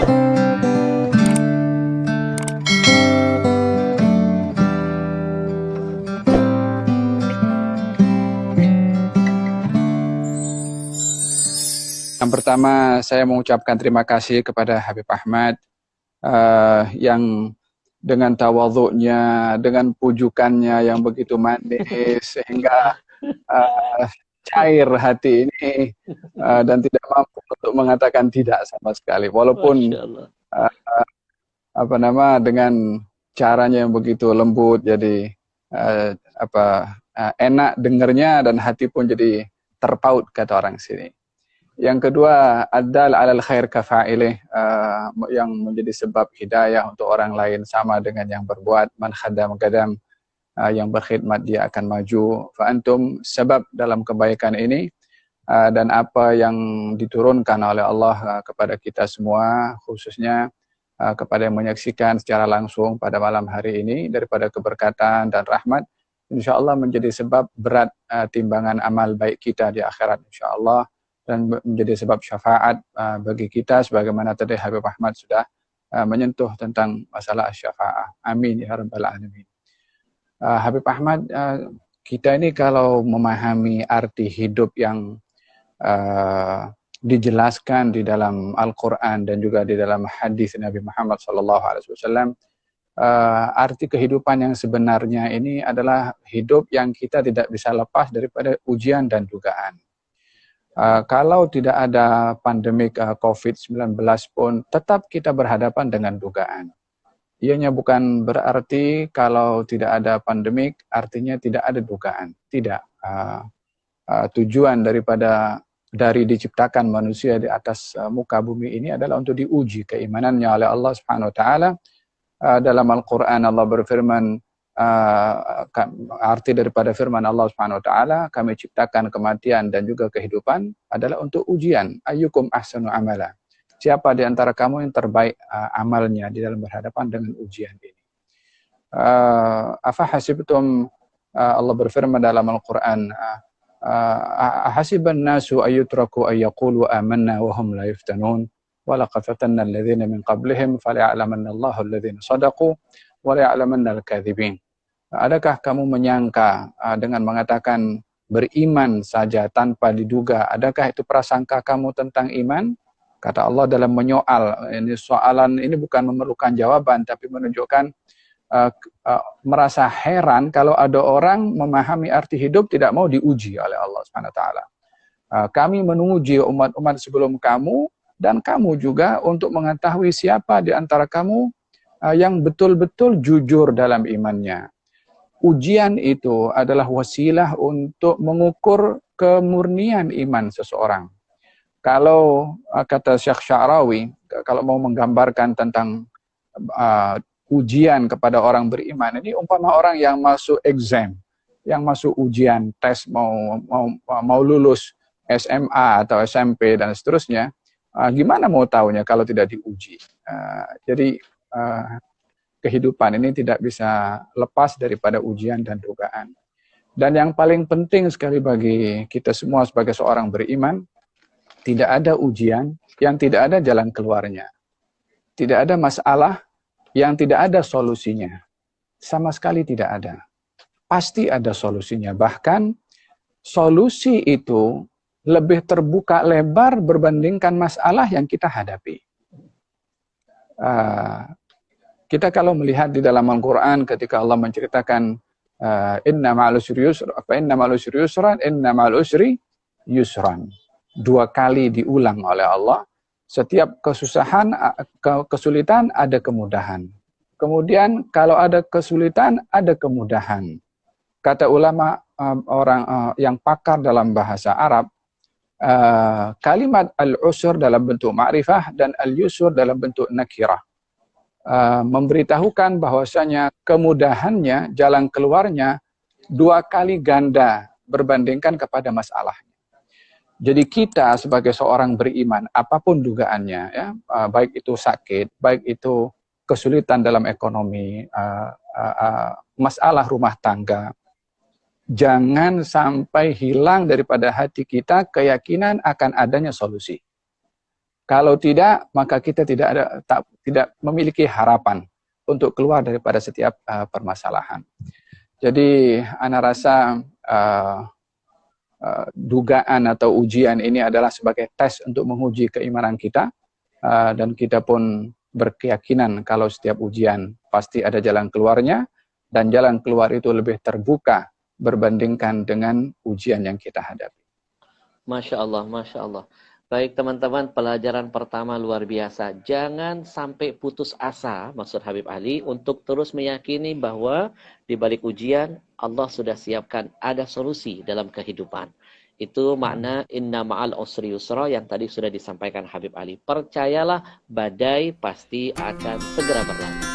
Yang pertama, saya mengucapkan terima kasih kepada Habib Ahmad yang dengan tawadhu'nya, dengan pujukannya yang begitu manis sehingga cair hati ini dan tidak mampu untuk mengatakan tidak sama sekali. Walaupun dengan caranya yang begitu lembut, jadi enak dengernya dan hati pun jadi terpaut kata orang sini. Yang kedua, adal alal khair kafa'ilih, yang menjadi sebab hidayah untuk orang lain sama dengan yang berbuat. Man khadam qadam, yang berkhidmat dia akan maju. Fa antum sebab dalam kebaikan ini, dan apa yang diturunkan oleh Allah kepada kita semua, khususnya kepada yang menyaksikan secara langsung pada malam hari ini, daripada keberkatan dan rahmat, insyaallah menjadi sebab berat timbangan amal baik kita di akhirat insyaallah, dan menjadi sebab syafaat bagi kita sebagaimana tadi Habib Ahmad sudah menyentuh tentang masalah syafaat. Amin ya rabbal alamin. Habib Ahmad, kita ini kalau memahami arti hidup yang dijelaskan di dalam Al-Quran dan juga di dalam hadis Nabi Muhammad SAW, arti kehidupan yang sebenarnya ini adalah hidup yang kita tidak bisa lepas daripada ujian dan dugaan. Kalau tidak ada pandemik COVID-19 pun tetap kita berhadapan dengan dugaan. Ianya bukan berarti kalau tidak ada pandemik artinya tidak ada dugaan. Tidak. Tujuan dari diciptakan manusia di atas muka bumi ini adalah untuk diuji keimanannya oleh Allah Subhanahu wa taala. Dalam Al-Qur'an Allah berfirman, arti daripada firman Allah Subhanahu wa taala, kami ciptakan kematian dan juga kehidupan adalah untuk ujian. Ayyukum ahsanu amala. Siapa di antara kamu yang terbaik amalnya di dalam berhadapan dengan ujian ini. Afa hasibtum, Allah berfirman dalam Al-Qur'an, ahasiban nasu ayyutraku ayyaqulu amanna wa hum la yuftanun wa laqad fatanna alladhina min qablihim falya'lamanna Allahu alladhina sadaqu wa la'lamanna al-kadzibin. Adakah kamu menyangka dengan mengatakan beriman saja tanpa diduga, adakah itu prasangka kamu tentang iman? Kata Allah dalam menyoal, ini soalan ini bukan memerlukan jawaban tapi menunjukkan merasa heran kalau ada orang memahami arti hidup tidak mau diuji oleh Allah Subhanahu wa taala. Kami menguji umat-umat sebelum kamu dan kamu juga untuk mengetahui siapa di antara kamu yang betul-betul jujur dalam imannya. Ujian itu adalah wasilah untuk mengukur kemurnian iman seseorang. Kalau kata Syekh Sya'rawi, kalau mau menggambarkan tentang ujian kepada orang beriman, ini umpama orang yang masuk exam, yang masuk ujian, tes mau lulus SMA atau SMP dan seterusnya, gimana mau tahunya kalau tidak diuji? Jadi kehidupan ini tidak bisa lepas daripada ujian dan dugaan. Dan yang paling penting sekali bagi kita semua sebagai seorang beriman, tidak ada ujian yang tidak ada jalan keluarnya. Tidak ada masalah yang tidak ada solusinya. Sama sekali tidak ada. Pasti ada solusinya. Bahkan solusi itu lebih terbuka lebar berbandingkan masalah yang kita hadapi. Kita kalau melihat di dalam Al-Quran ketika Allah menceritakan inna ma'al usri yusra, inna ma'al usri yusran, inna ma'al usri yusran. 2 kali diulang oleh Allah. Setiap kesulitan ada kemudahan. Kemudian kalau ada kesulitan ada kemudahan. Kata ulama orang yang pakar dalam bahasa Arab, kalimat al-usr dalam bentuk ma'rifah dan al-yusr dalam bentuk nakirah. Memberitahukan bahwasanya kemudahannya, jalan keluarnya 2 kali ganda berbandingkan kepada masalahnya. Jadi kita sebagai seorang beriman, apapun dugaannya, ya, baik itu sakit, baik itu kesulitan dalam ekonomi, masalah rumah tangga, jangan sampai hilang daripada hati kita keyakinan akan adanya solusi. Kalau tidak, maka kita tidak memiliki harapan untuk keluar daripada setiap permasalahan. Jadi, ana rasa dugaan atau ujian ini adalah sebagai tes untuk menguji keimanan kita, dan kita pun berkeyakinan kalau setiap ujian pasti ada jalan keluarnya, dan jalan keluar itu lebih terbuka berbandingkan dengan ujian yang kita hadapi. Masya Allah, Masya Allah. Baik teman-teman, pelajaran pertama luar biasa. Jangan sampai putus asa, maksud Habib Ali, untuk terus meyakini bahwa di balik ujian, Allah sudah siapkan ada solusi dalam kehidupan. Itu makna inna ma'al usri yusra yang tadi sudah disampaikan Habib Ali. Percayalah, badai pasti akan segera berlalu.